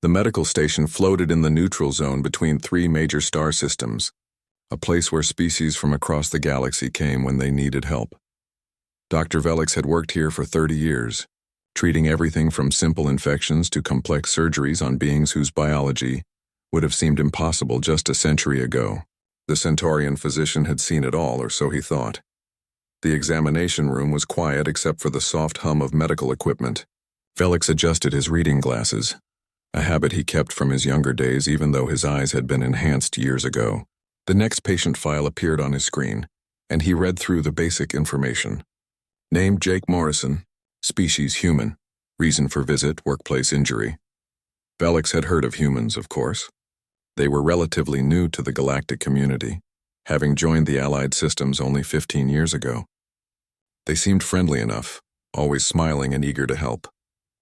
The medical station floated in the neutral zone between three major star systems, a place where species from across the galaxy came when they needed help. Dr. Velix had worked here for 30 years, treating everything from simple infections to complex surgeries on beings whose biology would have seemed impossible just a century ago. The Centaurian physician had seen it all, or so he thought. The examination room was quiet except for the soft hum of medical equipment. Velix adjusted his reading glasses, a habit he kept from his younger days even though his eyes had been enhanced years ago. The next patient file appeared on his screen, and he read through the basic information. Name Jake Morrison, species human, reason for visit, workplace injury. Velix had heard of humans, of course. They were relatively new to the galactic community, having joined the Allied systems only 15 years ago. They seemed friendly enough, always smiling and eager to help.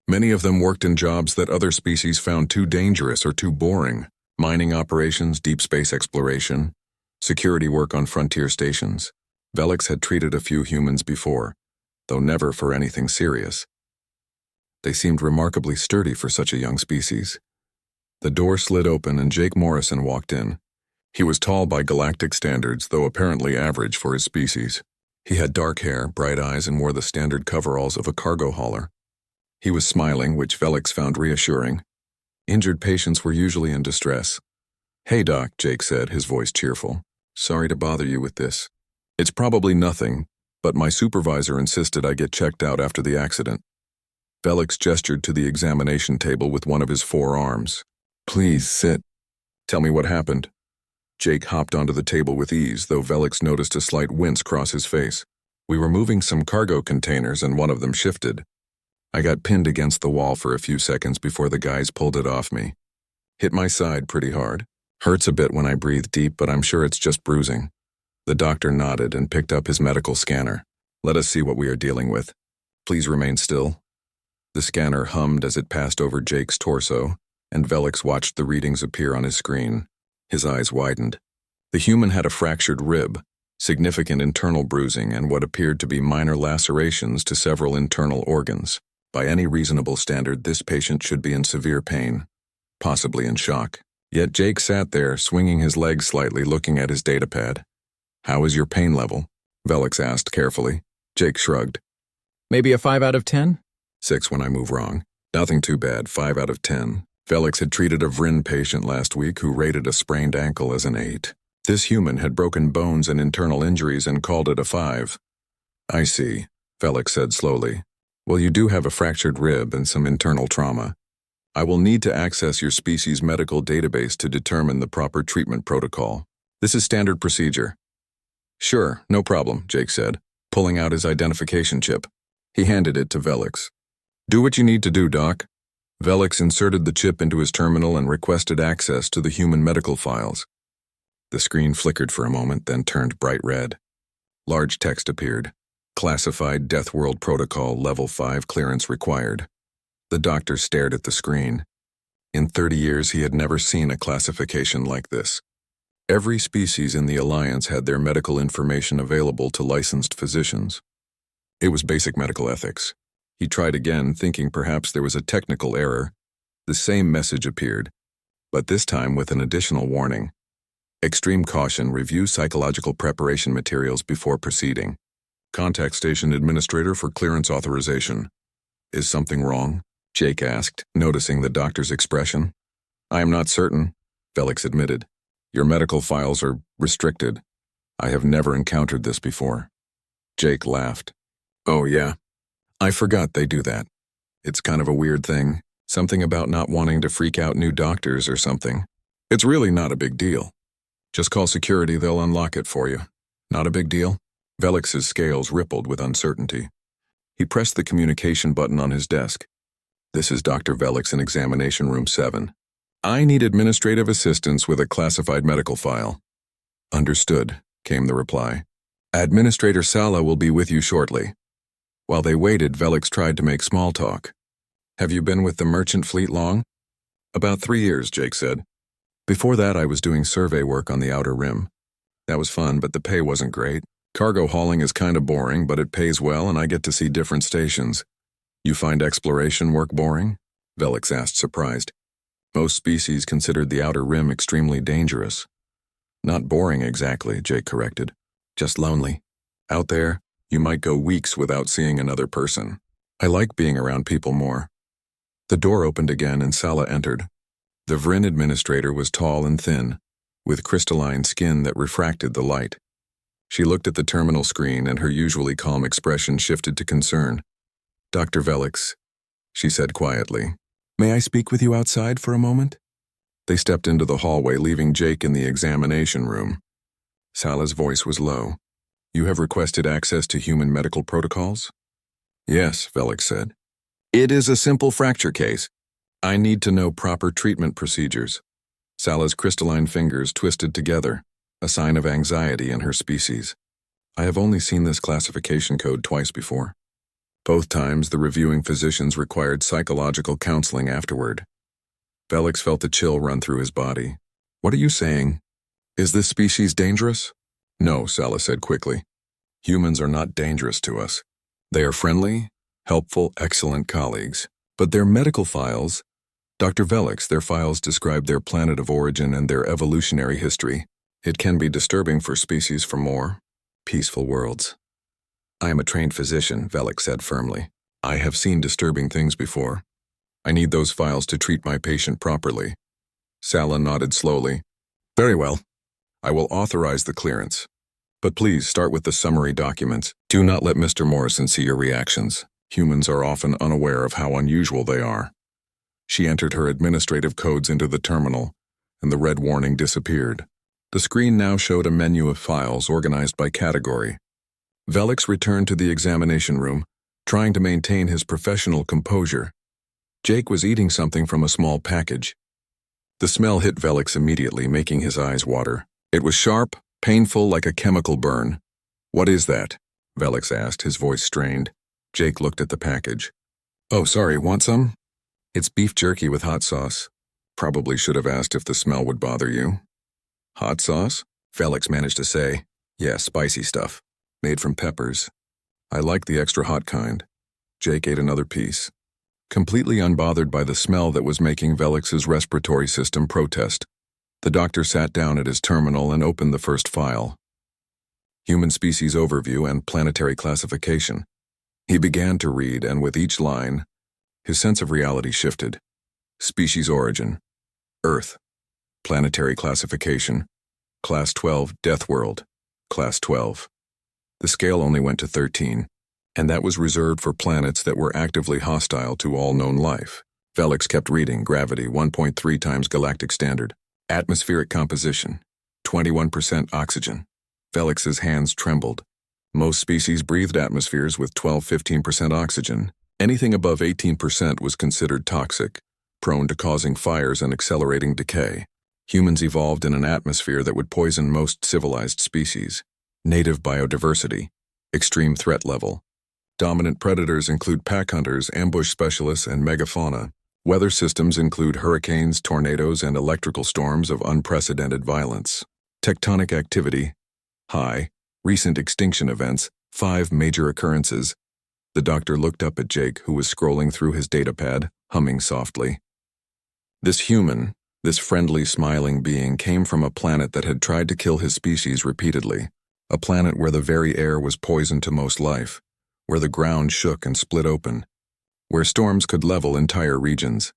Many of them worked in jobs that other species found too dangerous or too boring: mining operations, deep space exploration, security work on frontier stations. Velix had treated a few humans before, though never for anything serious. They seemed remarkably sturdy for such a young species. The door slid open and Jake Morrison walked in. He was tall by galactic standards, though apparently average for his species. He had dark hair, bright eyes, and wore the standard coveralls of a cargo hauler. He was smiling, which Velix found reassuring. Injured patients were usually in distress. "Hey, Doc," Jake said, his voice cheerful. "Sorry to bother you with this. It's probably nothing, but my supervisor insisted I get checked out after the accident." Velix gestured to the examination table with one of his forearms. "Please, sit. Tell me what happened." Jake hopped onto the table with ease, though Velix noticed a slight wince cross his face. "We were moving some cargo containers and one of them shifted. I got pinned against the wall for a few seconds before the guys pulled it off me. Hit my side pretty hard. Hurts a bit when I breathe deep, but I'm sure it's just bruising." The doctor nodded and picked up his medical scanner. "Let us see what we are dealing with. Please remain still." The scanner hummed as it passed over Jake's torso, and Velix watched the readings appear on his screen. His eyes widened. The human had a fractured rib, significant internal bruising, and what appeared to be minor lacerations to several internal organs. By any reasonable standard, this patient should be in severe pain, possibly in shock. Yet Jake sat there, swinging his legs slightly, looking at his datapad. "How is your pain level?" Velix asked carefully. Jake shrugged. "Maybe a 5 out of 10? 6 when I move wrong. Nothing too bad, 5 out of 10. Velix had treated a Vryn patient last week who rated a sprained ankle as an 8. This human had broken bones and internal injuries and called it a 5. "I see," Velix said slowly. "Well, you do have a fractured rib and some internal trauma. I will need to access your species' medical database to determine the proper treatment protocol. This is standard procedure." "Sure, no problem," Jake said, pulling out his identification chip. He handed it to Velix. "Do what you need to do, Doc." Velix inserted the chip into his terminal and requested access to the human medical files. The screen flickered for a moment, then turned bright red. Large text appeared. "Classified Deathworld Protocol Level 5 clearance required." The doctor stared at the screen. In 30 years, he had never seen a classification like this. Every species in the Alliance had their medical information available to licensed physicians. It was basic medical ethics. He tried again, thinking perhaps there was a technical error. The same message appeared, but this time with an additional warning. "Extreme caution, review psychological preparation materials before proceeding. Contact station administrator for clearance authorization." "Is something wrong?" Jake asked, noticing the doctor's expression. "I am not certain," Velix admitted. "Your medical files are restricted. I have never encountered this before." Jake laughed. "Oh yeah. I forgot they do that. It's kind of a weird thing. Something about not wanting to freak out new doctors or something. It's really not a big deal. Just call security, they'll unlock it for you. Not a big deal?" Velix's scales rippled with uncertainty. He pressed the communication button on his desk. "This is Dr. Velix in Examination Room 7. I need administrative assistance with a classified medical file." "Understood," came the reply. "Administrator Sala will be with you shortly." While they waited, Velix tried to make small talk. "Have you been with the merchant fleet long?" "About 3 years," Jake said. "Before that, I was doing survey work on the Outer Rim. That was fun, but the pay wasn't great. Cargo hauling is kind of boring, but it pays well and I get to see different stations." "You find exploration work boring?" Velix asked, surprised. Most species considered the outer rim extremely dangerous. Not boring exactly, Jake corrected. Just lonely. Out there, you might go weeks without seeing another person. I like being around people more. The door opened again and Sala entered. The Vryn administrator was tall and thin, with crystalline skin that refracted the light. She looked at the terminal screen and her usually calm expression shifted to concern. Dr. Velix, she said quietly, may I speak with you outside for a moment? They stepped into the hallway, leaving Jake in the examination room. Sala's voice was low. You have requested access to human medical protocols? Yes, Velix said. It is a simple fracture case. I need to know proper treatment procedures. Sala's crystalline fingers twisted together, a sign of anxiety in her species. I have only seen this classification code twice before. Both times, the reviewing physicians required psychological counseling afterward. Velix felt a chill run through his body. What are you saying? Is this species dangerous? No, Sala said quickly. Humans are not dangerous to us. They are friendly, helpful, excellent colleagues. But their medical files, Dr. Velix, their files describe their planet of origin and their evolutionary history. It can be disturbing for species from more peaceful worlds. I am a trained physician, Velix said firmly. I have seen disturbing things before. I need those files to treat my patient properly. Sala nodded slowly. Very well. I will authorize the clearance. But please start with the summary documents. Do not let Mr. Morrison see your reactions. Humans are often unaware of how unusual they are. She entered her administrative codes into the terminal, and the red warning disappeared. The screen now showed a menu of files organized by category. Velix returned to the examination room, trying to maintain his professional composure. Jake was eating something from a small package. The smell hit Velix immediately, making his eyes water. It was sharp, painful like a chemical burn. What is that? Velix asked, his voice strained. Jake looked at the package. Oh, sorry, want some? It's beef jerky with hot sauce. Probably should have asked if the smell would bother you. Hot sauce? Velix managed to say. Yeah, spicy stuff. Made from peppers. I like the extra hot kind. Jake ate another piece. Completely unbothered by the smell that was making Velix's respiratory system protest. The doctor sat down at his terminal and opened the first file. Human Species Overview and Planetary Classification. He began to read, and with each line, his sense of reality shifted. Species Origin. Earth. Planetary Classification. Class 12, Deathworld. Class 12. The scale only went to 13, and that was reserved for planets that were actively hostile to all known life. Velix kept reading. Gravity, 1.3 times galactic standard. Atmospheric composition, 21% oxygen. Velix's hands trembled. Most species breathed atmospheres with 12–15% oxygen. Anything above 18% was considered toxic, prone to causing fires and accelerating decay. Humans evolved in an atmosphere that would poison most civilized species. Native biodiversity, extreme threat level. Dominant predators include pack hunters, ambush specialists, and megafauna. Weather systems include hurricanes, tornadoes, and electrical storms of unprecedented violence. Tectonic activity, high. Recent extinction events, 5 major occurrences. The doctor looked up at Jake, who was scrolling through his datapad, humming softly. This human, this friendly, smiling being came from a planet that had tried to kill his species repeatedly. A planet where the very air was poison to most life, where the ground shook and split open, where storms could level entire regions.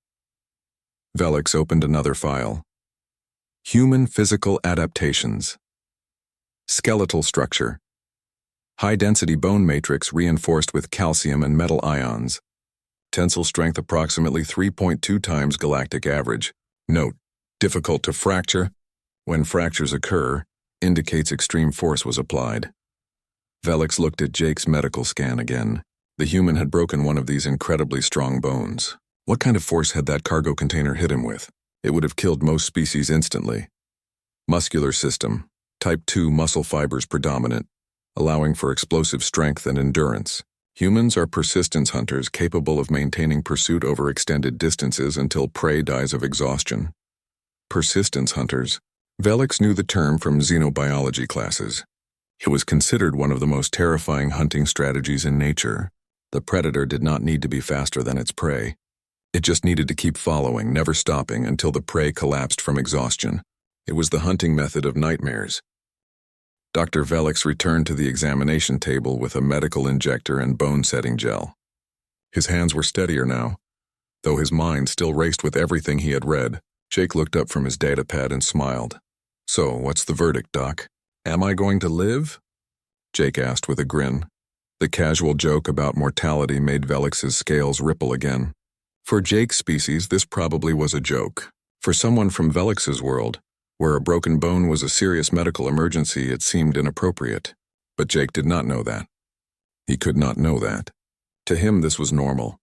Velix opened another file. Human Physical Adaptations. Skeletal structure. High-density bone matrix reinforced with calcium and metal ions. Tensile strength approximately 3.2 times galactic average. Note, difficult to fracture. When fractures occur, indicates extreme force was applied. Velix looked at Jake's medical scan again. The human had broken one of these incredibly strong bones. What kind of force had that cargo container hit him with? It would have killed most species instantly. Muscular system. Type 2 muscle fibers predominant, allowing for explosive strength and endurance. Humans are persistence hunters capable of maintaining pursuit over extended distances until prey dies of exhaustion. Persistence hunters. Velix knew the term from xenobiology classes. It was considered one of the most terrifying hunting strategies in nature. The predator did not need to be faster than its prey. It just needed to keep following, never stopping, until the prey collapsed from exhaustion. It was the hunting method of nightmares. Dr. Velix returned to the examination table with a medical injector and bone-setting gel. His hands were steadier now, though his mind still raced with everything he had read. Jake looked up from his datapad and smiled. "So, what's the verdict, Doc? Am I going to live?" Jake asked with a grin. The casual joke about mortality made Velix's scales ripple again. For Jake's species, this probably was a joke. For someone from Velix's world, where a broken bone was a serious medical emergency, it seemed inappropriate. But Jake did not know that. He could not know that. To him, this was normal.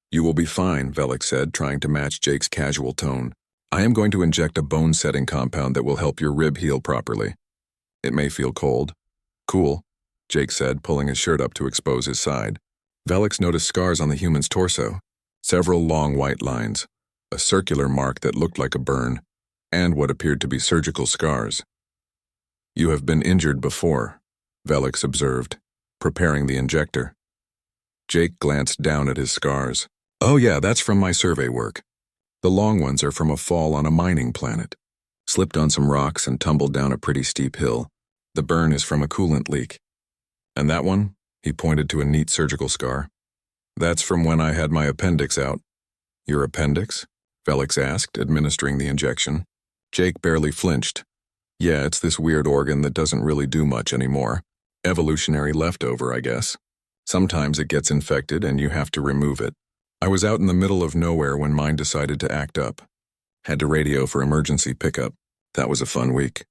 "You will be fine," Velix said, trying to match Jake's casual tone. "I am going to inject a bone-setting compound that will help your rib heal properly. It may feel cold." "Cool," Jake said, pulling his shirt up to expose his side. Velix noticed scars on the human's torso. Several long white lines, a circular mark that looked like a burn, and what appeared to be surgical scars. "You have been injured before," Velix observed, preparing the injector. Jake glanced down at his scars. "Oh yeah, that's from my survey work. The long ones are from a fall on a mining planet. Slipped on some rocks and tumbled down a pretty steep hill. The burn is from a coolant leak. And that one?" He pointed to a neat surgical scar. "That's from when I had my appendix out." "Your appendix?" Velix asked, administering the injection. Jake barely flinched. "Yeah, it's this weird organ that doesn't really do much anymore. Evolutionary leftover, I guess. Sometimes it gets infected and you have to remove it. I was out in the middle of nowhere when mine decided to act up. Had to radio for emergency pickup. That was a fun week."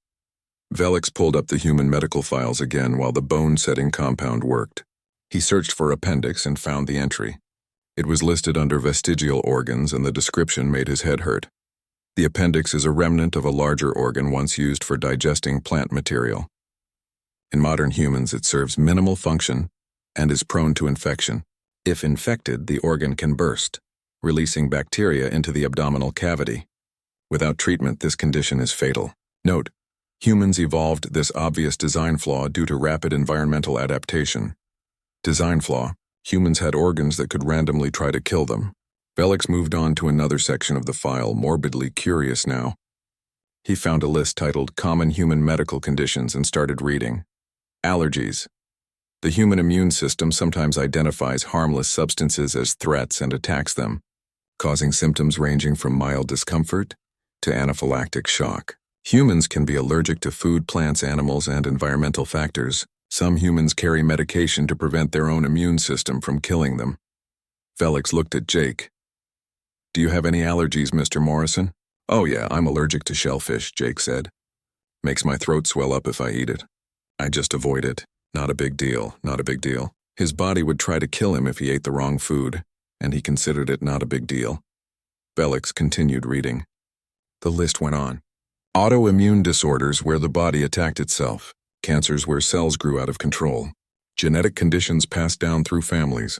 Velix pulled up the human medical files again while the bone-setting compound worked. He searched for appendix and found the entry. It was listed under vestigial organs, and the description made his head hurt. The appendix is a remnant of a larger organ once used for digesting plant material. In modern humans, it serves minimal function and is prone to infection. If infected, the organ can burst, releasing bacteria into the abdominal cavity. Without treatment, this condition is fatal. Note: humans evolved this obvious design flaw due to rapid environmental adaptation. Design flaw: humans had organs that could randomly try to kill them. Velix moved on to another section of the file, morbidly curious now. He found a list titled Common Human Medical Conditions and started reading. Allergies. The human immune system sometimes identifies harmless substances as threats and attacks them, causing symptoms ranging from mild discomfort to anaphylactic shock. Humans can be allergic to food, plants, animals, and environmental factors. Some humans carry medication to prevent their own immune system from killing them. Velix looked at Jake. "Do you have any allergies, Mr. Morrison?" "Oh yeah, I'm allergic to shellfish," Jake said. "Makes my throat swell up if I eat it. I just avoid it. Not a big deal, not a big deal." His body would try to kill him if he ate the wrong food, and he considered it not a big deal. Velix continued reading. The list went on. Autoimmune disorders where the body attacked itself. Cancers where cells grew out of control. Genetic conditions passed down through families.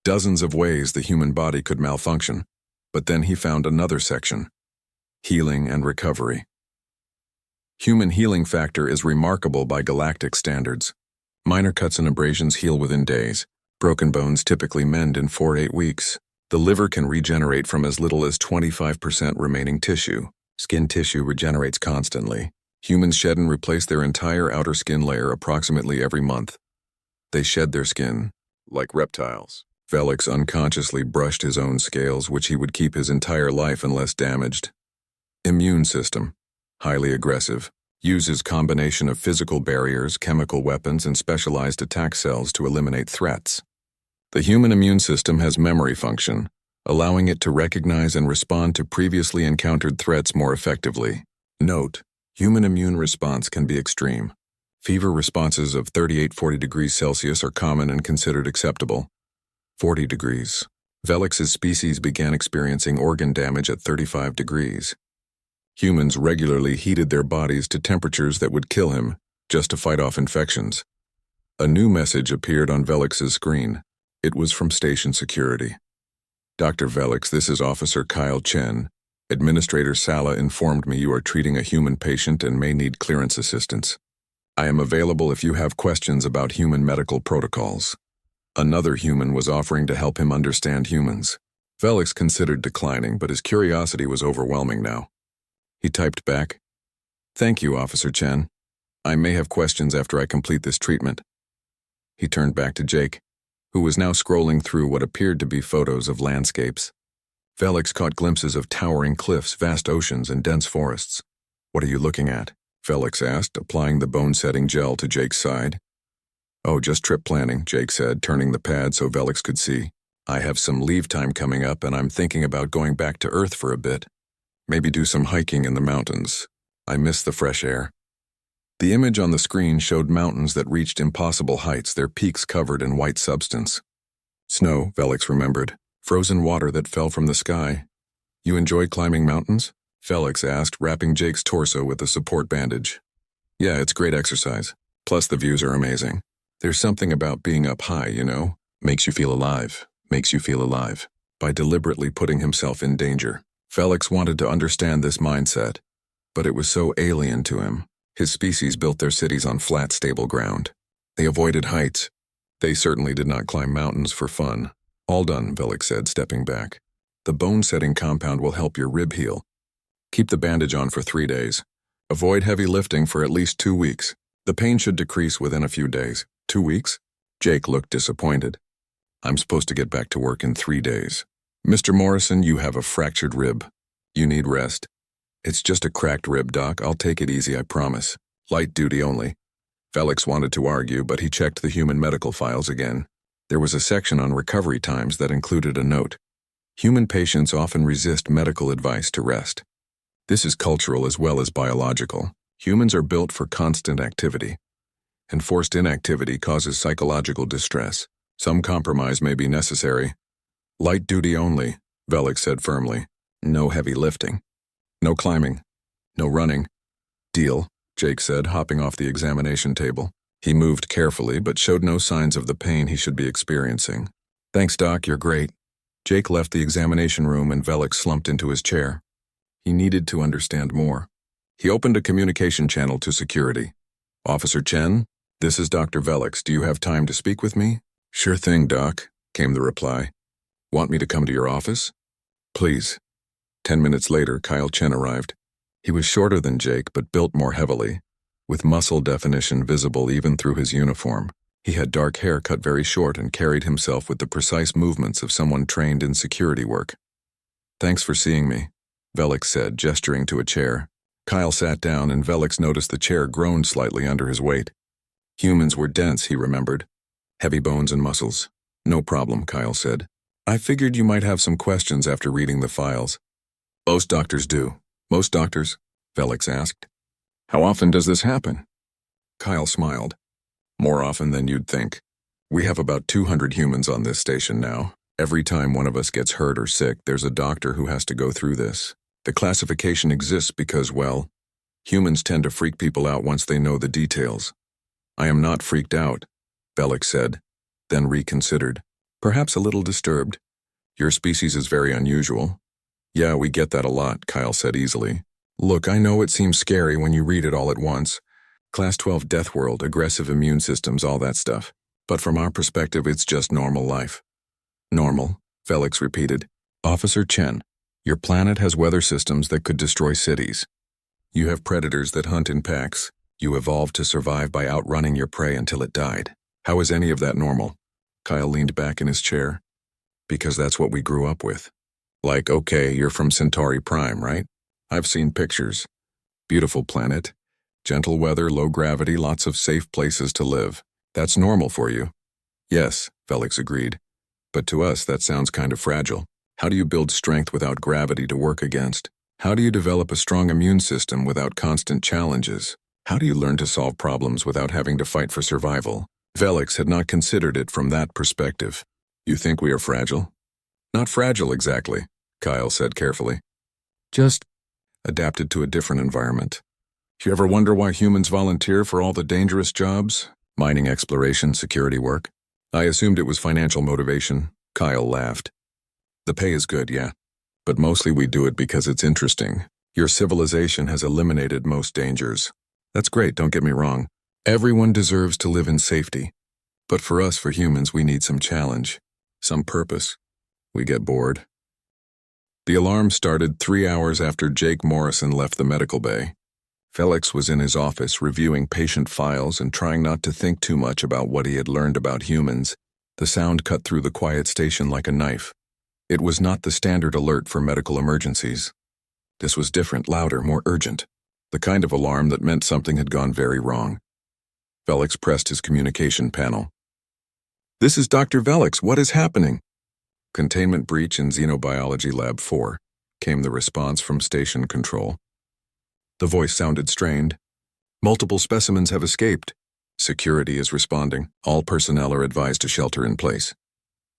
Dozens of ways the human body could malfunction. But then he found another section. Healing and recovery. Human healing factor is remarkable by galactic standards. Minor cuts and abrasions heal within days. Broken bones typically mend in 4 to 8 weeks. The liver can regenerate from as little as 25% remaining tissue. Skin tissue regenerates constantly. Humans shed and replace their entire outer skin layer approximately every month. They shed their skin, like reptiles. Velix unconsciously brushed his own scales, which he would keep his entire life unless damaged. Immune system. Highly aggressive. Uses combination of physical barriers, chemical weapons, and specialized attack cells to eliminate threats. The human immune system has memory function, allowing it to recognize and respond to previously encountered threats more effectively. Note: human immune response can be extreme. Fever responses of 38-40 degrees Celsius are common and considered acceptable. 40 degrees. Velix's species began experiencing organ damage at 35 degrees. Humans regularly heated their bodies to temperatures that would kill him, just to fight off infections. A new message appeared on Velix's screen. It was from station security. "Dr. Velix, this is Officer Kyle Chen. Administrator Sala informed me you are treating a human patient and may need clearance assistance. I am available if you have questions about human medical protocols." Another human was offering to help him understand humans. Velix considered declining, but his curiosity was overwhelming now. He typed back, "Thank you, Officer Chen. I may have questions after I complete this treatment." He turned back to Jake, who was now scrolling through what appeared to be photos of landscapes. Velix caught glimpses of towering cliffs, vast oceans, and dense forests. "What are you looking at?" Velix asked, applying the bone-setting gel to Jake's side. "Oh, just trip planning," Jake said, turning the pad so Velix could see. "I have some leave time coming up, and I'm thinking about going back to Earth for a bit. Maybe do some hiking in the mountains. I miss the fresh air." The image on the screen showed mountains that reached impossible heights, their peaks covered in white substance. Snow, Velix remembered. Frozen water that fell from the sky. "You enjoy climbing mountains?" Velix asked, wrapping Jake's torso with a support bandage. "Yeah, it's great exercise. Plus the views are amazing. There's something about being up high, you know? Makes you feel alive. Makes you feel alive." By deliberately putting himself in danger, Velix wanted to understand this mindset, but it was so alien to him. His species built their cities on flat, stable ground. They avoided heights. They certainly did not climb mountains for fun. "All done," Velix said, stepping back. "The bone-setting compound will help your rib heal. Keep the bandage on for 3 days. Avoid heavy lifting for at least 2 weeks. The pain should decrease within a few days." 2 weeks? Jake looked disappointed. "I'm supposed to get back to work in 3 days. Mr. Morrison, you have a fractured rib. You need rest." "It's just a cracked rib, Doc. I'll take it easy, I promise. Light duty only." Velix wanted to argue, but he checked the human medical files again. There was a section on recovery times that included a note. "Human patients often resist medical advice to rest. This is cultural as well as biological. Humans are built for constant activity, and forced inactivity causes psychological distress. Some compromise may be necessary." "Light duty only," Velix said firmly. "No heavy lifting. No climbing. No running." "Deal," Jake said, hopping off the examination table. He moved carefully, but showed no signs of the pain he should be experiencing. "Thanks, Doc, you're great." Jake left the examination room and Velix slumped into his chair. He needed to understand more. He opened a communication channel to security. "Officer Chen, this is Dr. Velix. Do you have time to speak with me?" "Sure thing, Doc," came the reply. "Want me to come to your office?" "Please." 10 minutes later, Kyle Chen arrived. He was shorter than Jake, but built more heavily, with muscle definition visible even through his uniform. He had dark hair cut very short and carried himself with the precise movements of someone trained in security work. "Thanks for seeing me," Velix said, gesturing to a chair. Kyle sat down and Velix noticed the chair groaned slightly under his weight. Humans were dense, he remembered. Heavy bones and muscles. "No problem," Kyle said. "I figured you might have some questions after reading the files." "Most doctors do." "Most doctors?" Velix asked. "How often does this happen?" Kyle smiled. "More often than you'd think. We have about 200 humans on this station now. Every time one of us gets hurt or sick, there's a doctor who has to go through this. The classification exists because, well, humans tend to freak people out once they know the details." "I am not freaked out," Velix said, then reconsidered. "Perhaps a little disturbed. Your species is very unusual." "Yeah, we get that a lot," Kyle said easily. "Look, I know it seems scary when you read it all at once. Class 12 Deathworld, aggressive immune systems, all that stuff. But from our perspective, it's just normal life." "Normal," Velix repeated. "Officer Chen, your planet has weather systems that could destroy cities. You have predators that hunt in packs. You evolved to survive by outrunning your prey until it died. How is any of that normal?" Kyle leaned back in his chair. "Because that's what we grew up with. Like, okay, you're from Centauri Prime, right? I've seen pictures. Beautiful planet. Gentle weather, low gravity, lots of safe places to live. That's normal for you." "Yes," Velix agreed. "But to us, that sounds kind of fragile. How do you build strength without gravity to work against? How do you develop a strong immune system without constant challenges? How do you learn to solve problems without having to fight for survival?" Velix had not considered it from that perspective. "You think we are fragile?" "Not fragile exactly," Kyle said carefully. "Just adapted to a different environment. You ever wonder why humans volunteer for all the dangerous jobs? Mining exploration, security work? I assumed it was financial motivation." Kyle laughed. "The pay is good, yeah. But mostly we do it because it's interesting. Your civilization has eliminated most dangers. That's great, don't get me wrong. Everyone deserves to live in safety. But for us, for humans, we need some challenge. Some purpose. We get bored. The alarm started 3 hours after Jake Morrison left the medical bay. Felix was in his office reviewing patient files and trying not to think too much about what he had learned about humans. The sound cut through the quiet station like a knife. It was not the standard alert for medical emergencies. This was different, louder, more urgent. The kind of alarm that meant something had gone very wrong. Felix pressed his communication panel. "This is Dr. Velix. What is happening?" "Containment breach in Xenobiology Lab 4, came the response from station control. The voice sounded strained. "Multiple specimens have escaped. Security is responding. All personnel are advised to shelter in place."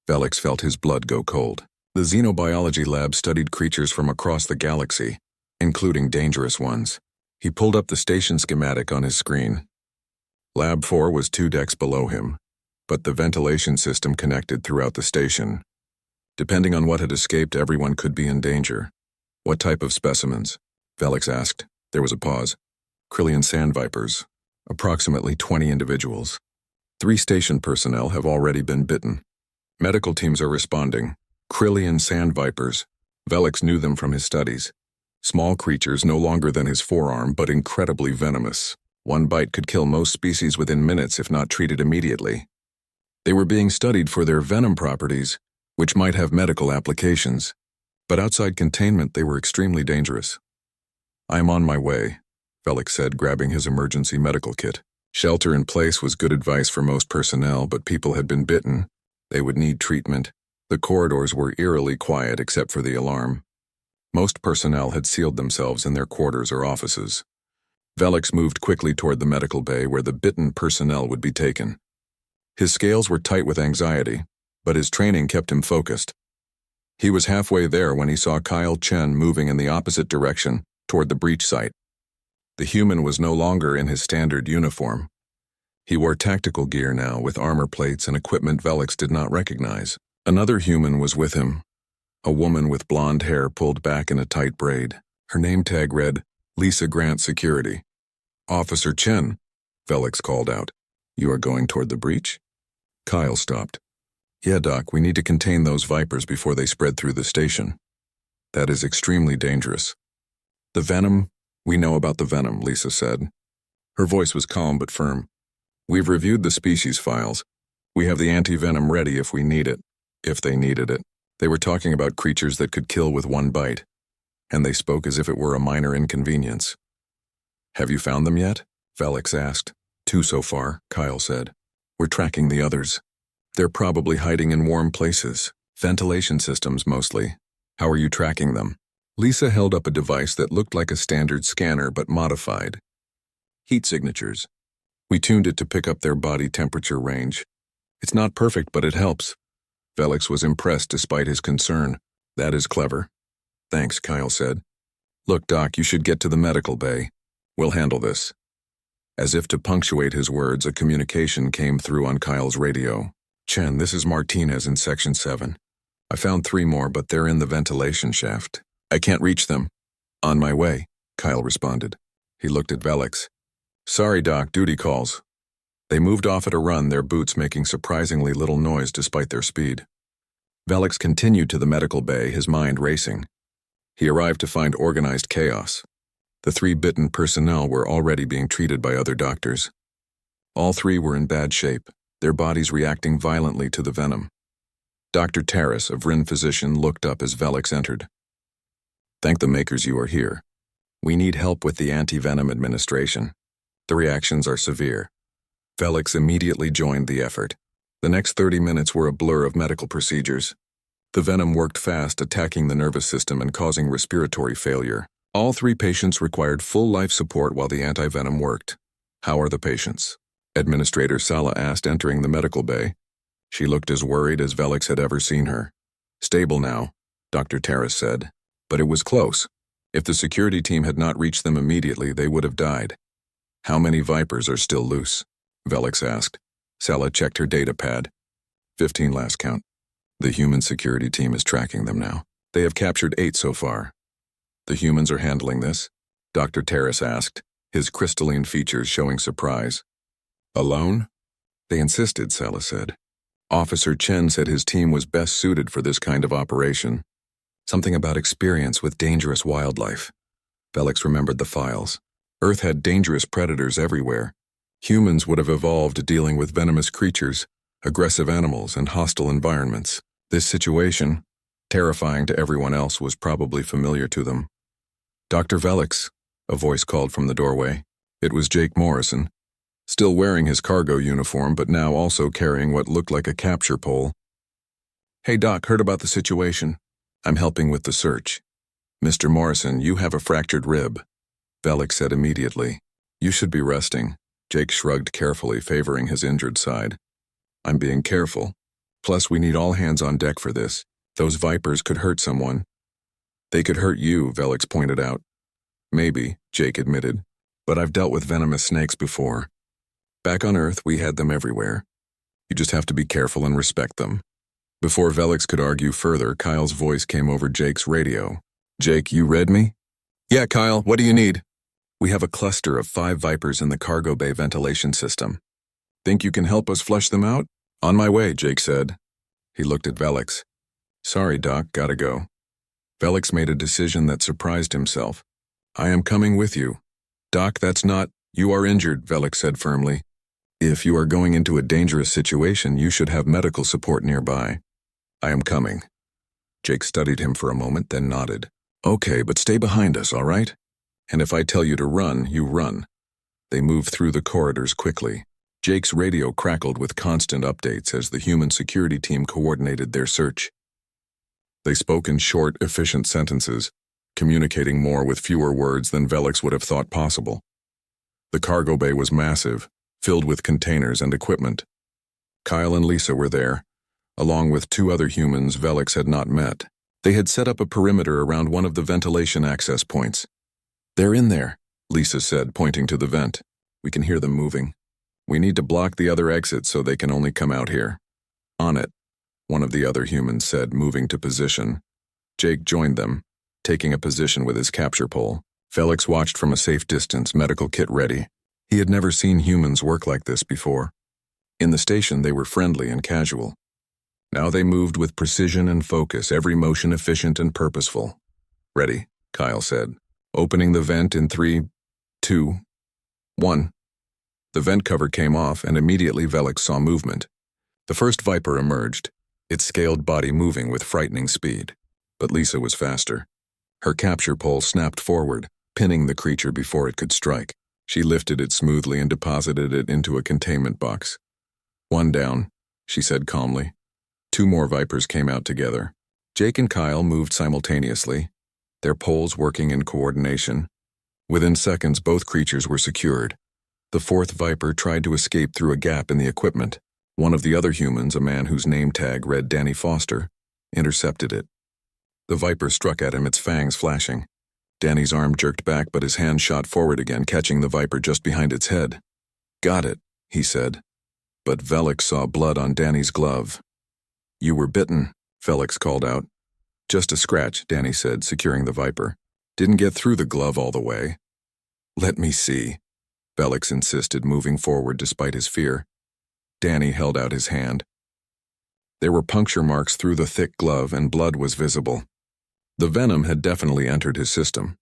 Velix felt his blood go cold. The Xenobiology Lab studied creatures from across the galaxy, including dangerous ones. He pulled up the station schematic on his screen. Lab 4 was 2 decks below him, but the ventilation system connected throughout the station. Depending on what had escaped, everyone could be in danger. "What type of specimens?" Velix asked. There was a pause. "Krillian sand vipers. Approximately 20 individuals. 3 station personnel have already been bitten. Medical teams are responding. Krillian sand vipers. Velix knew them from his studies. Small creatures no longer than his forearm, but incredibly venomous. One bite could kill most species within minutes if not treated immediately. They were being studied for their venom properties, which might have medical applications. But outside containment, they were extremely dangerous. "I am on my way," Velix said, grabbing his emergency medical kit. Shelter in place was good advice for most personnel, but people had been bitten. They would need treatment. The corridors were eerily quiet except for the alarm. Most personnel had sealed themselves in their quarters or offices. Velix moved quickly toward the medical bay where the bitten personnel would be taken. His scales were tight with anxiety, but his training kept him focused. He was halfway there when he saw Kyle Chen moving in the opposite direction, toward the breach site. The human was no longer in his standard uniform. He wore tactical gear now, with armor plates and equipment Velix did not recognize. Another human was with him, a woman with blonde hair pulled back in a tight braid. Her name tag read, Lisa Grant Security. "Officer Chen," Velix called out. "You are going toward the breach?" Kyle stopped. "Yeah, Doc, we need to contain those vipers before they spread through the station. That is extremely dangerous." "The venom? We know about the venom," Lisa said. Her voice was calm but firm. "We've reviewed the species files. We have the anti-venom ready if we need it." If they needed it. They were talking about creatures that could kill with one bite, and they spoke as if it were a minor inconvenience. "Have you found them yet?" Velix asked. "2 so far," Kyle said. "We're tracking the others. They're probably hiding in warm places. Ventilation systems, mostly. How are you tracking them?" Lisa held up a device that looked like a standard scanner but modified. "Heat signatures. We tuned it to pick up their body temperature range. It's not perfect, but it helps." Velix was impressed despite his concern. "That is clever." "Thanks," Kyle said. "Look, Doc, you should get to the medical bay. We'll handle this." As if to punctuate his words, a communication came through on Kyle's radio. "Chen, this is Martinez in Section 7. I found 3 more, but they're in the ventilation shaft. I can't reach them." "On my way," Kyle responded. He looked at Velix. "Sorry, Doc, duty calls." They moved off at a run, their boots making surprisingly little noise despite their speed. Velix continued to the medical bay, his mind racing. He arrived to find organized chaos. The 3 bitten personnel were already being treated by other doctors. All 3 were in bad shape, their bodies reacting violently to the venom. Dr. Terrace, a Vryn physician, looked up as Velix entered. "Thank the makers you are here. We need help with the anti-venom administration. The reactions are severe." Velix immediately joined the effort. The next 30 minutes were a blur of medical procedures. The venom worked fast, attacking the nervous system and causing respiratory failure. All 3 patients required full life support while the anti-venom worked. "How are the patients?" Administrator Sala asked, entering the medical bay. She looked as worried as Velix had ever seen her. "Stable now," Dr. Terrace said. "But it was close. If the security team had not reached them immediately, they would have died." "How many vipers are still loose?" Velix asked. Sala checked her data pad. 15 last count. The human security team is tracking them now. They have captured 8 so far. "The humans are handling this?" Dr. Terrace asked, his crystalline features showing surprise. "Alone?" "They insisted," Sala said. "Officer Chen said his team was best suited for this kind of operation." Something about experience with dangerous wildlife. Velix remembered the files. Earth had dangerous predators everywhere. Humans would have evolved dealing with venomous creatures, aggressive animals, and hostile environments. This situation, terrifying to everyone else, was probably familiar to them. Dr. Velix, a voice called from the doorway. It was Jake Morrison, still wearing his cargo uniform but now also carrying what looked like a capture pole. "Hey Doc, heard about the situation. I'm helping with the search." "Mr. Morrison, you have a fractured rib," Velix said immediately. "You should be resting." Jake shrugged carefully, favoring his injured side. "I'm being careful. Plus, we need all hands on deck for this. Those vipers could hurt someone." "They could hurt you," Velix pointed out. "Maybe," Jake admitted, "but I've dealt with venomous snakes before. Back on Earth, we had them everywhere. You just have to be careful and respect them." Before Velix could argue further, Kyle's voice came over Jake's radio. "Jake, you read me?" "Yeah, Kyle, what do you need?" "We have a cluster of 5 vipers in the cargo bay ventilation system. Think you can help us flush them out?" "On my way," Jake said. He looked at Velix. "Sorry, Doc, gotta go." Velix made a decision that surprised himself. "I am coming with you." "Doc, that's not—" "You are injured," Velix said firmly. "If you are going into a dangerous situation, you should have medical support nearby." "I am coming." Jake studied him for a moment, then nodded. "Okay, but stay behind us, all right? And if I tell you to run, you run." They moved through the corridors quickly. Jake's radio crackled with constant updates as the human security team coordinated their search. They spoke in short, efficient sentences, communicating more with fewer words than Velix would have thought possible. The cargo bay was massive, filled with containers and equipment. Kyle and Lisa were there, along with 2 other humans Velix had not met. They had set up a perimeter around one of the ventilation access points. "They're in there," Lisa said, pointing to the vent. "We can hear them moving. We need to block the other exits so they can only come out here." "On it," one of the other humans said, moving to position. Jake joined them, taking a position with his capture pole. Velix watched from a safe distance, medical kit ready. He had never seen humans work like this before. In the station, they were friendly and casual. Now they moved with precision and focus, every motion efficient and purposeful. "Ready," Kyle said, opening the vent in 3, 2, 1. The vent cover came off, and immediately Velix saw movement. The first Viper emerged, its scaled body moving with frightening speed. But Lisa was faster. Her capture pole snapped forward, pinning the creature before it could strike. She lifted it smoothly and deposited it into a containment box. "One down," she said calmly. 2 more Vipers came out together. Jake and Kyle moved simultaneously, their poles working in coordination. Within seconds, both creatures were secured. The 4th Viper tried to escape through a gap in the equipment. One of the other humans, a man whose name tag read Danny Foster, intercepted it. The Viper struck at him, its fangs flashing. Danny's arm jerked back, but his hand shot forward again, catching the Viper just behind its head. "Got it," he said. But Velix saw blood on Danny's glove. "You were bitten," Velix called out. "Just a scratch," Danny said, securing the Viper. "Didn't get through the glove all the way." "Let me see," Velix insisted, moving forward despite his fear. Danny held out his hand. There were puncture marks through the thick glove, and blood was visible. The venom had definitely entered his system.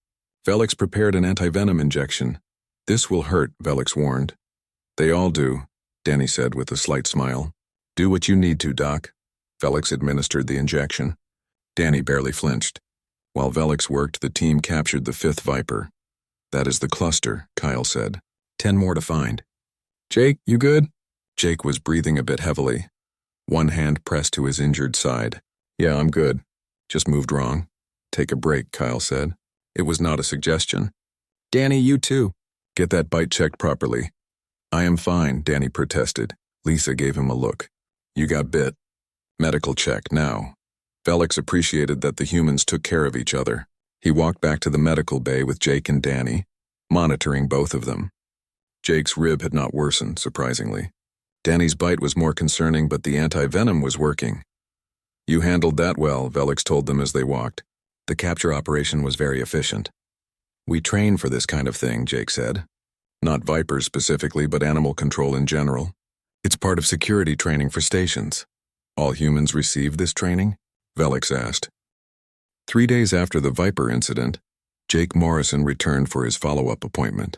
Velix prepared an anti-venom injection. "This will hurt," Velix warned. "They all do," Danny said with a slight smile. "Do what you need to, Doc." Velix administered the injection. Danny barely flinched. While Velix worked, the team captured the 5th Viper. "That is the cluster," Kyle said. 10 more to find. "Jake, you good?" Jake was breathing a bit heavily. One hand pressed to his injured side. "Yeah, I'm good. Just moved wrong." "Take a break," Kyle said. It was not a suggestion. "Danny, you too. Get that bite checked properly." "I am fine," Danny protested. Lisa gave him a look. "You got bit. Medical check, now." Velix appreciated that the humans took care of each other. He walked back to the medical bay with Jake and Danny, monitoring both of them. Jake's rib had not worsened, surprisingly. Danny's bite was more concerning, but the anti-venom was working. "You handled that well," Velix told them as they walked. "The capture operation was very efficient." "We train for this kind of thing," Jake said. "Not Vipers specifically, but animal control in general. It's part of security training for stations." "All humans receive this training?" Velix asked. 3 days after the Viper incident, Jake Morrison returned for his follow-up appointment.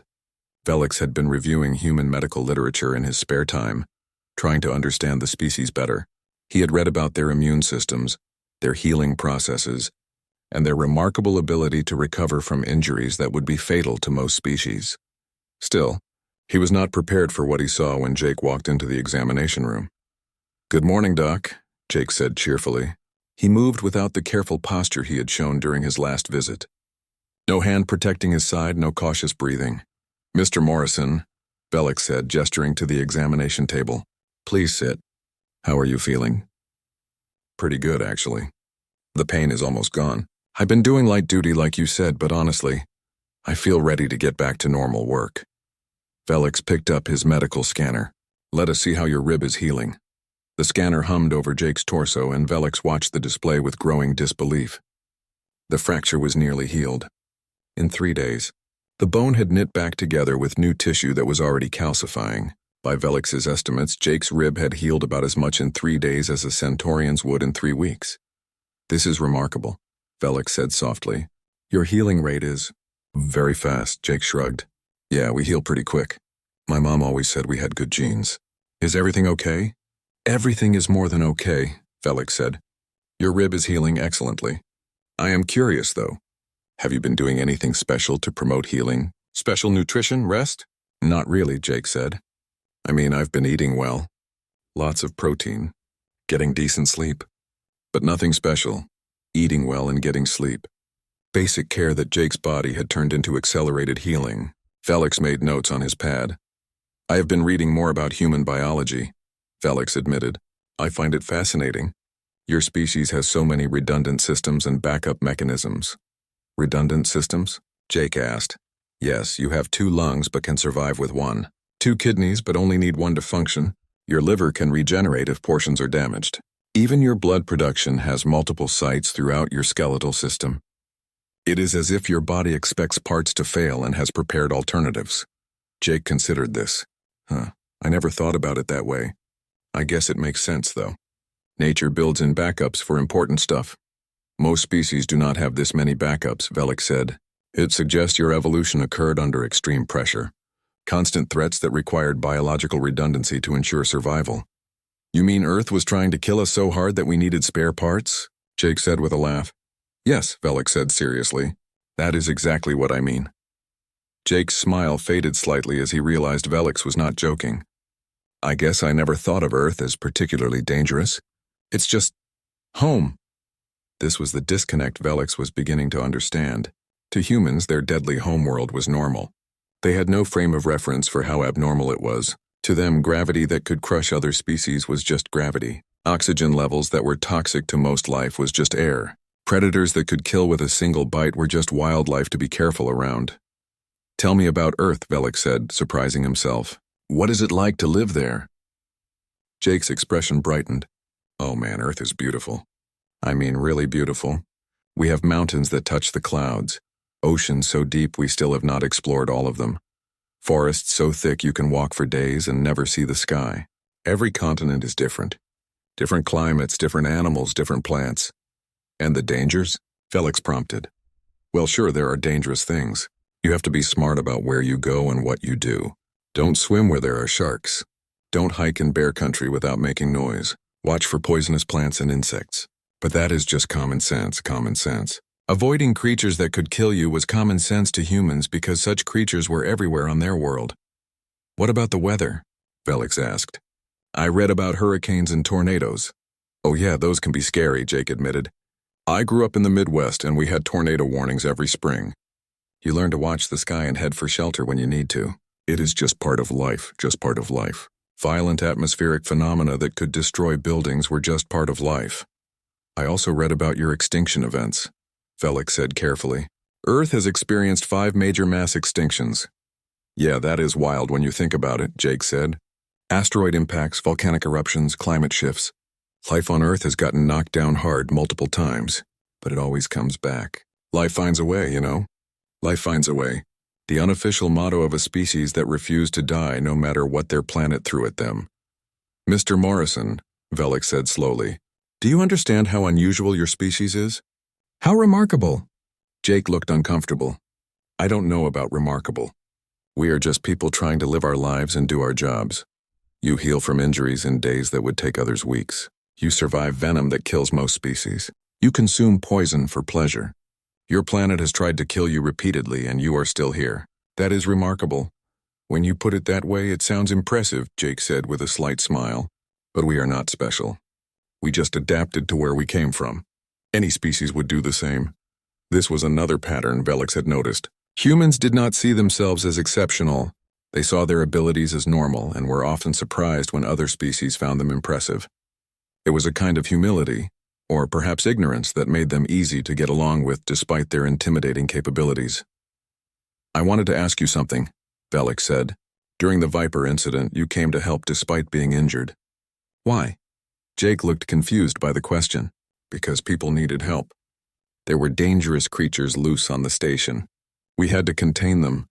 Velix had been reviewing human medical literature in his spare time, trying to understand the species better. He had read about their immune systems, their healing processes, and their remarkable ability to recover from injuries that would be fatal to most species. Still, he was not prepared for what he saw when Jake walked into the examination room. "Good morning, Doc," Jake said cheerfully. He moved without the careful posture he had shown during his last visit. No hand protecting his side, no cautious breathing. "Mr. Morrison," Velix said, gesturing to the examination table. "Please sit. How are you feeling?" "Pretty good, actually. The pain is almost gone. I've been doing light duty like you said, but honestly, I feel ready to get back to normal work." Velix picked up his medical scanner. "Let us see how your rib is healing." The scanner hummed over Jake's torso, and Velix watched the display with growing disbelief. The fracture was nearly healed. In 3 days, the bone had knit back together with new tissue that was already calcifying. By Velix's estimates, Jake's rib had healed about as much in 3 days as a Centaurian's would in 3 weeks. "This is remarkable," Velix said softly. "Your healing rate is very fast," Jake shrugged. "Yeah, we heal pretty quick. My mom always said we had good genes. Is everything okay?" "Everything is more than okay," Velix said. "Your rib is healing excellently. I am curious, though. Have you been doing anything special to promote healing? Special nutrition, rest?" "Not really," Jake said. "I mean, I've been eating well. Lots of protein. Getting decent sleep. But nothing special. Eating well and getting sleep. Basic care that Jake's body had turned into accelerated healing." Velix made notes on his pad. "I have been reading more about human biology," Velix admitted. "I find it fascinating. Your species has so many redundant systems and backup mechanisms." "Redundant systems?" Jake asked. "Yes, you have 2 lungs but can survive with 1. 2 kidneys but only need 1 to function. Your liver can regenerate if portions are damaged. Even your blood production has multiple sites throughout your skeletal system. It is as if your body expects parts to fail and has prepared alternatives." Jake considered this. I never thought about it that way. I guess it makes sense, though. Nature builds in backups for important stuff. Most species do not have this many backups," Velix said. "It suggests your evolution occurred under extreme pressure. Constant threats that required biological redundancy to ensure survival." "You mean Earth was trying to kill us so hard that we needed spare parts?" Jake said with a laugh. "Yes," Velix said seriously. "That is exactly what I mean." Jake's smile faded slightly as he realized Velix was not joking. "I guess I never thought of Earth as particularly dangerous. It's just home." This was the disconnect Velix was beginning to understand. To humans, their deadly homeworld was normal. They had no frame of reference for how abnormal it was. To them, gravity that could crush other species was just gravity. Oxygen levels that were toxic to most life was just air. Predators that could kill with a single bite were just wildlife to be careful around. "Tell me about Earth," Velix said, surprising himself. "What is it like to live there?" Jake's expression brightened. "Oh man, Earth is beautiful. I mean, really beautiful. We have mountains that touch the clouds, oceans so deep we still have not explored all of them, forests so thick you can walk for days and never see the sky. Every continent is different. Different climates, different animals, different plants. And the dangers?" Velix prompted. "Well, sure, there are dangerous things. You have to be smart about where you go and what you do. Don't swim where there are sharks. Don't hike in bear country without making noise. Watch for poisonous plants and insects. But that is just common sense, common sense. Avoiding creatures that could kill you was common sense to humans because such creatures were everywhere on their world." "What about the weather?" Velix asked. "I read about hurricanes and tornadoes." "Oh yeah, those can be scary," Jake admitted. "I grew up in the Midwest and we had tornado warnings every spring. You learn to watch the sky and head for shelter when you need to. It is just part of life, just part of life. Violent atmospheric phenomena that could destroy buildings were just part of life." "I also read about your extinction events," Velix said carefully. "Earth has experienced 5 major mass extinctions." "Yeah, that is wild when you think about it," Jake said. "Asteroid impacts, volcanic eruptions, climate shifts. Life on Earth has gotten knocked down hard multiple times, but it always comes back. Life finds a way, you know? Life finds a way. The unofficial motto of a species that refused to die no matter what their planet threw at them." "Mr. Morrison," Velix said slowly, "do you understand how unusual your species is? How remarkable. Jake looked uncomfortable. I don't know about remarkable. We are just people trying to live our lives and do our jobs. You heal from injuries in days that would take others weeks. You survive venom that kills most species. You consume poison for pleasure. Your planet has tried to kill you repeatedly and you are still here. That is remarkable. When you put it that way, it sounds impressive, Jake said with a slight smile. But we are not special. We just adapted to where we came from. Any species would do the same. This was another pattern Velix had noticed. Humans did not see themselves as exceptional. They saw their abilities as normal and were often surprised when other species found them impressive. It was a kind of humility, or perhaps ignorance, that made them easy to get along with despite their intimidating capabilities. I wanted to ask you something, Velix said. During the Viper incident, you came to help despite being injured. Why? Jake looked confused by the question. Because people needed help. There were dangerous creatures loose on the station. We had to contain them.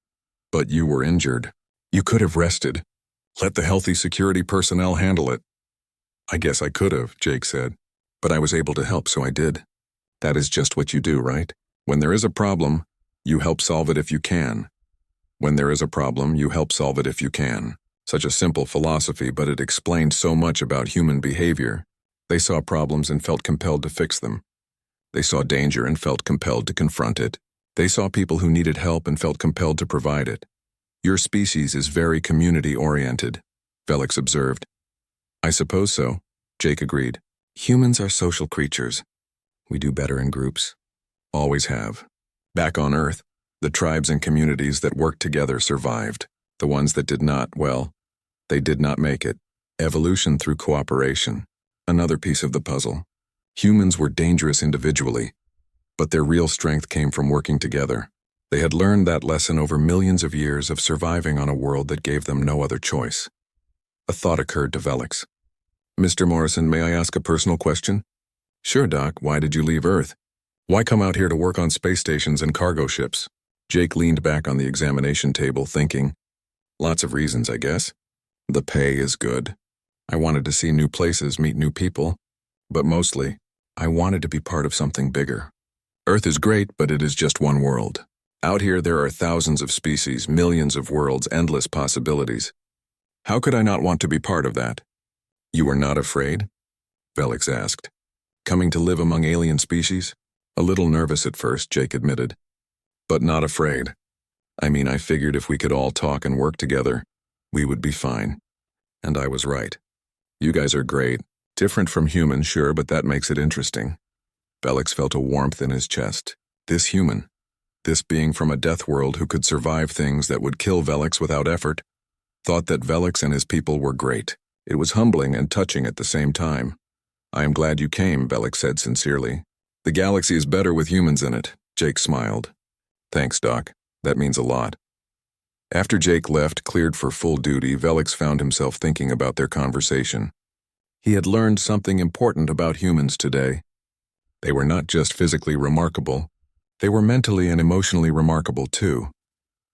But you were injured. You could have rested. Let the healthy security personnel handle it. I guess I could have, Jake said. But I was able to help, so I did. That is just what you do, right? When there is a problem, you help solve it if you can. When there is a problem, you help solve it if you can. Such a simple philosophy, but it explained so much about human behavior. They saw problems and felt compelled to fix them. They saw danger and felt compelled to confront it. They saw people who needed help and felt compelled to provide it. Your species is very community-oriented, Velix observed. I suppose so, Jake agreed. Humans are social creatures. We do better in groups. Always have. Back on Earth, the tribes and communities that worked together survived. The ones that did not, well, they did not make it. Evolution through cooperation. Another piece of the puzzle. Humans were dangerous individually, but their real strength came from working together. They had learned that lesson over millions of years of surviving on a world that gave them no other choice. A thought occurred to Velix. Mr. Morrison, may I ask a personal question? Sure, Doc. Why did you leave Earth? Why come out here to work on space stations and cargo ships? Jake leaned back on the examination table, thinking, lots of reasons, I guess. The pay is good. I wanted to see new places, meet new people. But mostly, I wanted to be part of something bigger. Earth is great, but it is just one world. Out here there are thousands of species, millions of worlds, endless possibilities. How could I not want to be part of that? You were not afraid? Velix asked. Coming to live among alien species? A little nervous at first, Jake admitted. But not afraid. I mean, I figured if we could all talk and work together, we would be fine. And I was right. You guys are great. Different from humans, sure, but that makes it interesting. Velix felt a warmth in his chest. This human. This being from a death world who could survive things that would kill Velix without effort, thought that Velix and his people were great. It was humbling and touching at the same time. I am glad you came, Velix said sincerely. The galaxy is better with humans in it, Jake smiled. Thanks, Doc. That means a lot. After Jake left, cleared for full duty, Velix found himself thinking about their conversation. He had learned something important about humans today. They were not just physically remarkable. They were mentally and emotionally remarkable too.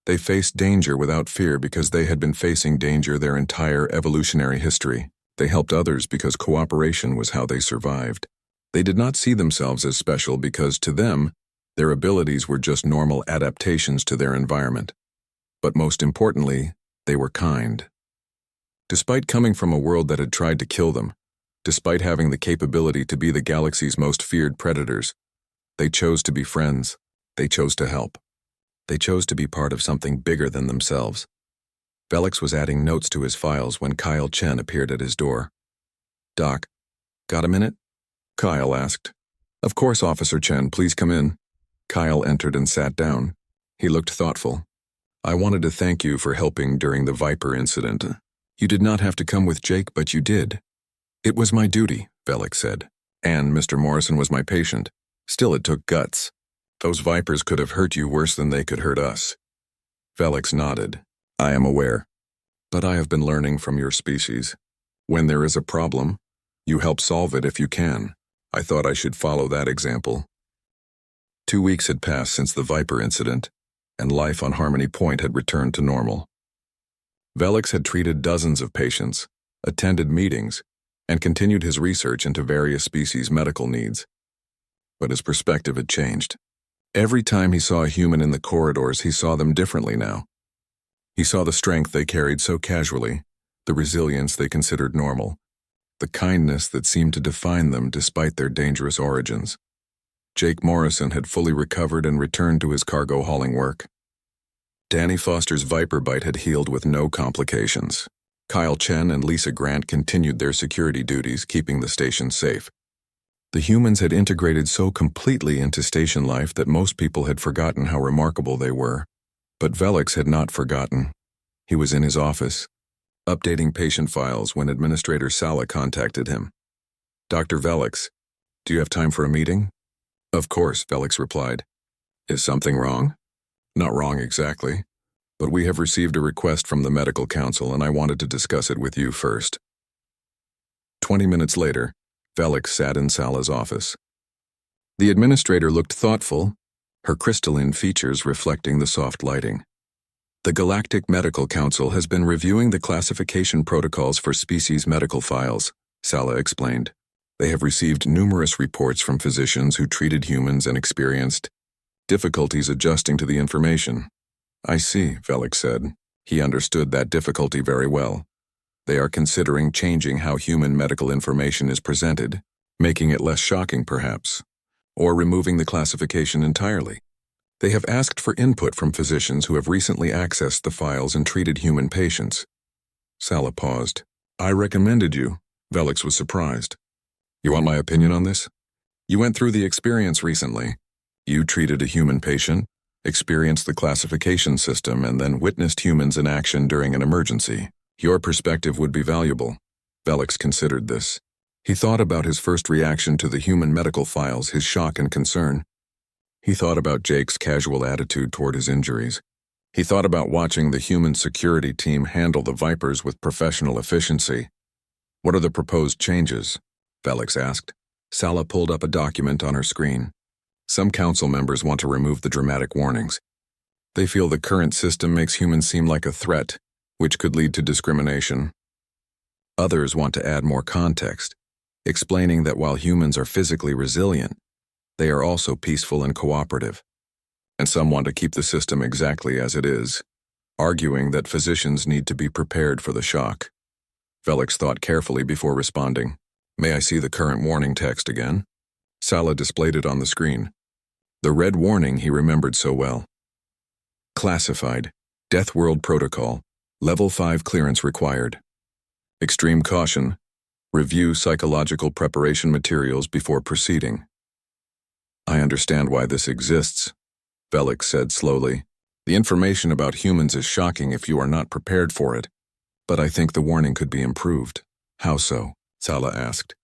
They faced danger without fear because they had been facing danger their entire evolutionary history. They helped others because cooperation was how they survived. They did not see themselves as special because, to them, their abilities were just normal adaptations to their environment. But most importantly, they were kind. Despite coming from a world that had tried to kill them, despite having the capability to be the galaxy's most feared predators, they chose to be friends. They chose to help. They chose to be part of something bigger than themselves. Velix was adding notes to his files when Kyle Chen appeared at his door. Doc, got a minute? Kyle asked. Of course, Officer Chen, please come in. Kyle entered and sat down. He looked thoughtful. I wanted to thank you for helping during the Viper incident. You did not have to come with Jake, but you did. It was my duty, Velix said. And Mr. Morrison was my patient. Still, it took guts. Those Vipers could have hurt you worse than they could hurt us. Velix nodded. I am aware. But I have been learning from your species. When there is a problem, you help solve it if you can. I thought I should follow that example. 2 weeks had passed since the Viper incident, and life on Harmony Point had returned to normal. Velix had treated dozens of patients, attended meetings, and continued his research into various species' medical needs. but his perspective had changed. Every time he saw a human in the corridors, he saw them differently now. He saw the strength they carried so casually, the resilience they considered normal, the kindness that seemed to define them despite their dangerous origins. Jake Morrison had fully recovered and returned to his cargo hauling work. Danny Foster's viper bite had healed with no complications. Kyle Chen and Lisa Grant continued their security duties, keeping the station safe. The humans had integrated so completely into station life that most people had forgotten how remarkable they were. But Velix had not forgotten. He was in his office, updating patient files when Administrator Sala contacted him. "Dr. Velix, do you have time for a meeting?" "Of course," Velix replied. "Is something wrong?" "Not wrong exactly, but we have received a request from the Medical Council and I wanted to discuss it with you first." 20 minutes later, Velix sat in Sala's office. The administrator looked thoughtful, her crystalline features reflecting the soft lighting. "The Galactic Medical Council has been reviewing the classification protocols for species medical files," Sala explained. "They have received numerous reports from physicians who treated humans and experienced difficulties adjusting to the information." "I see," Velix said. He understood that difficulty very well. They are considering changing how human medical information is presented, making it less shocking perhaps, or removing the classification entirely. They have asked for input from physicians who have recently accessed the files and treated human patients. Sala paused. "I recommended you." Velix was surprised. "You want my opinion on this? You went through the experience recently. You treated a human patient, experienced the classification system, and then witnessed humans in action during an emergency. Your perspective would be valuable." Velix considered this. He thought about his first reaction to the human medical files, his shock and concern. He thought about Jake's casual attitude toward his injuries. He thought about watching the human security team handle the Vipers with professional efficiency. "What are the proposed changes?" Velix asked. Sala pulled up a document on her screen. "Some council members want to remove the dramatic warnings. They feel the current system makes humans seem like a threat, which could lead to discrimination. Others want to add more context, explaining that while humans are physically resilient, they are also peaceful and cooperative. And some want to keep the system exactly as it is, arguing that physicians need to be prepared for the shock." Velix thought carefully before responding. "May I see the current warning text again?" Sala displayed it on the screen. The red warning he remembered so well. "Classified. Deathworld Protocol. Level 5 clearance required. Extreme caution. Review psychological preparation materials before proceeding." "I understand why this exists," Velix said slowly. "The information about humans is shocking if you are not prepared for it, but I think the warning could be improved." "How so?" Sala asked.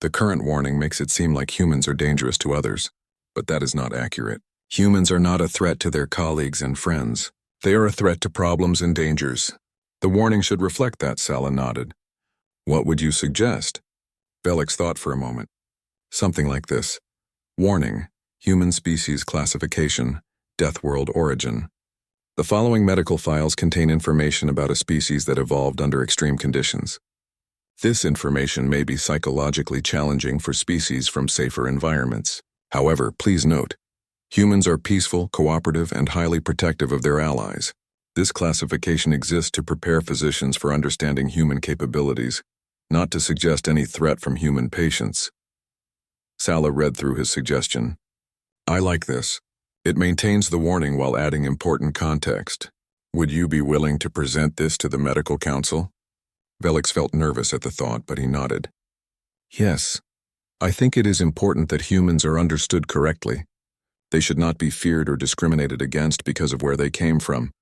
"The current warning makes it seem like humans are dangerous to others, but that is not accurate. Humans are not a threat to their colleagues and friends. They are a threat to problems and dangers. The warning should reflect that," Sala nodded. "What would you suggest?" Velix thought for a moment. "Something like this. Warning, human species classification, Deathworld origin. The following medical files contain information about a species that evolved under extreme conditions. This information may be psychologically challenging for species from safer environments. However, please note, humans are peaceful, cooperative, and highly protective of their allies. This classification exists to prepare physicians for understanding human capabilities, not to suggest any threat from human patients." Sala read through his suggestion. "I like this. It maintains the warning while adding important context. Would you be willing to present this to the Medical Council?" Velix felt nervous at the thought, but he nodded. "Yes. I think it is important that humans are understood correctly. They should not be feared or discriminated against because of where they came from."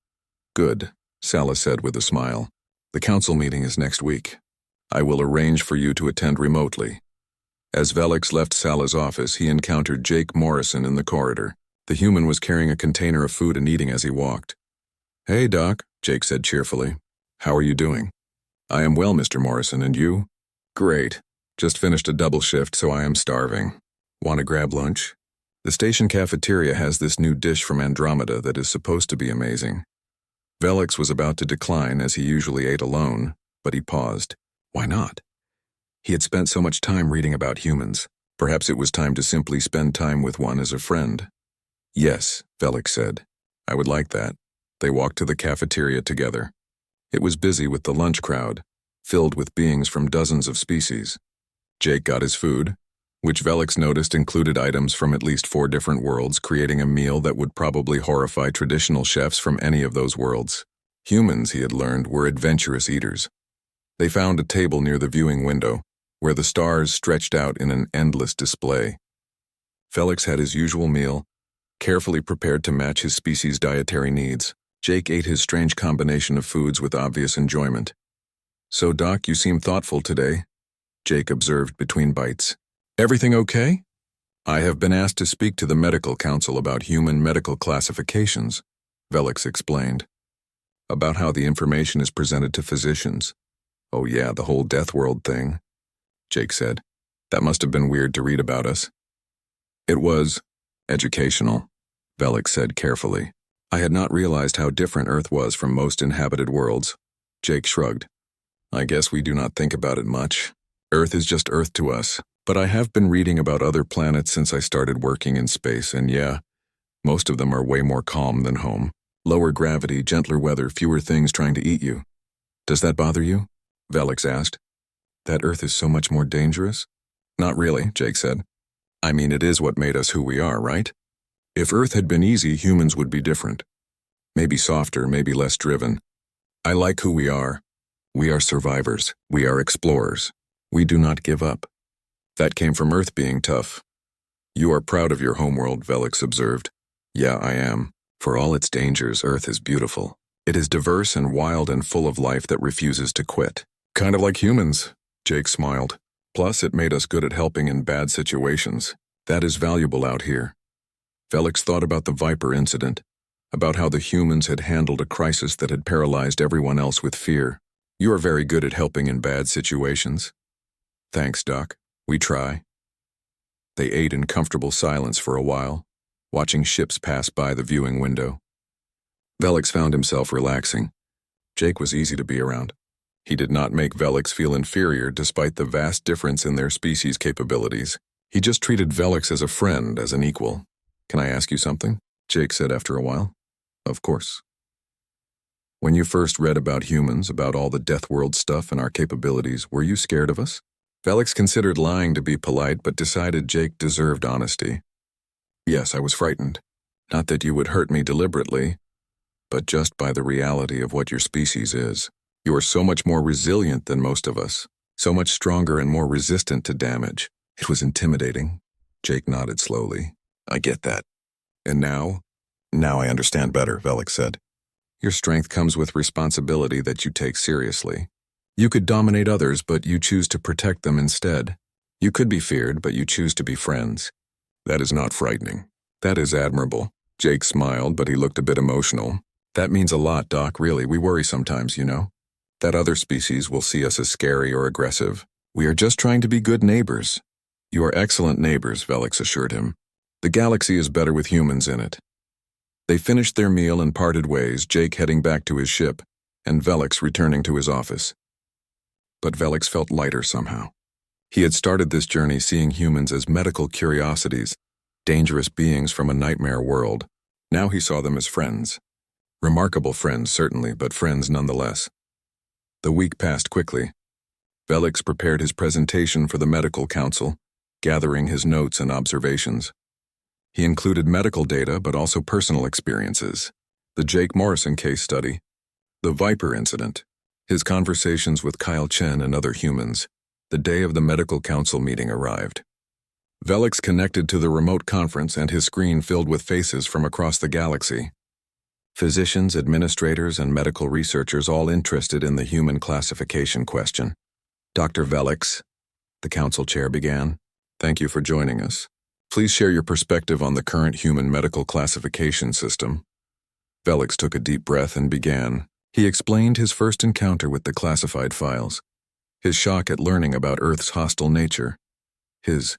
"Good," Sala said with a smile. "The council meeting is next week. I will arrange for you to attend remotely." As Velix left Sala's office, he encountered Jake Morrison in the corridor. The human was carrying a container of food and eating as he walked. "Hey, Doc," Jake said cheerfully. "How are you doing?" "I am well, Mr. Morrison, and you?" "Great. Just finished a double shift, so I am starving. Want to grab lunch? The station cafeteria has this new dish from Andromeda that is supposed to be amazing." Velix was about to decline, as he usually ate alone, but he paused. Why not? He had spent so much time reading about humans. Perhaps it was time to simply spend time with one as a friend. Yes, Velix said. I would like that. They walked to the cafeteria together. It was busy with the lunch crowd, filled with beings from dozens of species. Jake got his food, which Velix noticed included items from at least 4 different worlds, creating a meal that would probably horrify traditional chefs from any of those worlds. Humans, he had learned, were adventurous eaters. They found a table near the viewing window, where the stars stretched out in an endless display. Felix had his usual meal, carefully prepared to match his species' dietary needs. Jake ate his strange combination of foods with obvious enjoyment. So, Doc, you seem thoughtful today, Jake observed between bites. Everything okay? I have been asked to speak to the medical council about human medical classifications, Velix explained. About how the information is presented to physicians. Oh yeah, the whole Deathworld thing, Jake said. That must have been weird to read about us. It was educational, Velix said carefully. I had not realized how different Earth was from most inhabited worlds. Jake shrugged. I guess we do not think about it much. Earth is just Earth to us. But I have been reading about other planets since I started working in space, and yeah, most of them are way more calm than home. Lower gravity, gentler weather, fewer things trying to eat you. Does that bother you? Velix asked. That Earth is so much more dangerous? Not really, Jake said. I mean, it is what made us who we are, right? If Earth had been easy, humans would be different. Maybe softer, maybe less driven. I like who we are. We are survivors. We are explorers. We do not give up. That came from Earth being tough. You are proud of your homeworld, Velix observed. Yeah, I am. For all its dangers, Earth is beautiful. It is diverse and wild and full of life that refuses to quit. Kind of like humans, Jake smiled. Plus, it made us good at helping in bad situations. That is valuable out here. Velix thought about the Viper incident, about how the humans had handled a crisis that had paralyzed everyone else with fear. You are very good at helping in bad situations. Thanks, Doc. We try. They ate in comfortable silence for a while, watching ships pass by the viewing window. Velix found himself relaxing. Jake was easy to be around. He did not make Velix feel inferior despite the vast difference in their species' capabilities. He just treated Velix as a friend, as an equal. Can I ask you something? Jake said after a while. Of course. When you first read about humans, about all the Deathworld stuff and our capabilities, were you scared of us? Velix considered lying to be polite, but decided Jake deserved honesty. Yes, I was frightened. Not that you would hurt me deliberately, but just by the reality of what your species is. You are so much more resilient than most of us, so much stronger and more resistant to damage. It was intimidating. Jake nodded slowly. I get that. And now? Now I understand better, Velix said. Your strength comes with responsibility that you take seriously. You could dominate others, but you choose to protect them instead. You could be feared, but you choose to be friends. That is not frightening. That is admirable. Jake smiled, but he looked a bit emotional. That means a lot, Doc, really. We worry sometimes, you know. That other species will see us as scary or aggressive. We are just trying to be good neighbors. You are excellent neighbors, Velix assured him. The galaxy is better with humans in it. They finished their meal and parted ways, Jake heading back to his ship, and Velix returning to his office. But Velix felt lighter somehow. He had started this journey seeing humans as medical curiosities, dangerous beings from a nightmare world. Now he saw them as friends. Remarkable friends, certainly, but friends nonetheless. The week passed quickly. Velix prepared his presentation for the medical council, gathering his notes and observations. He included medical data, but also personal experiences. The Jake Morrison case study, the Viper incident, his conversations with Kyle Chen and other humans. The day of the medical council meeting arrived. Velix connected to the remote conference and his screen filled with faces from across the galaxy. Physicians, administrators, and medical researchers all interested in the human classification question. Dr. Velix, the council chair began, thank you for joining us. Please share your perspective on the current human medical classification system. Velix took a deep breath and began. He explained his first encounter with the classified files, his shock at learning about Earth's hostile nature, his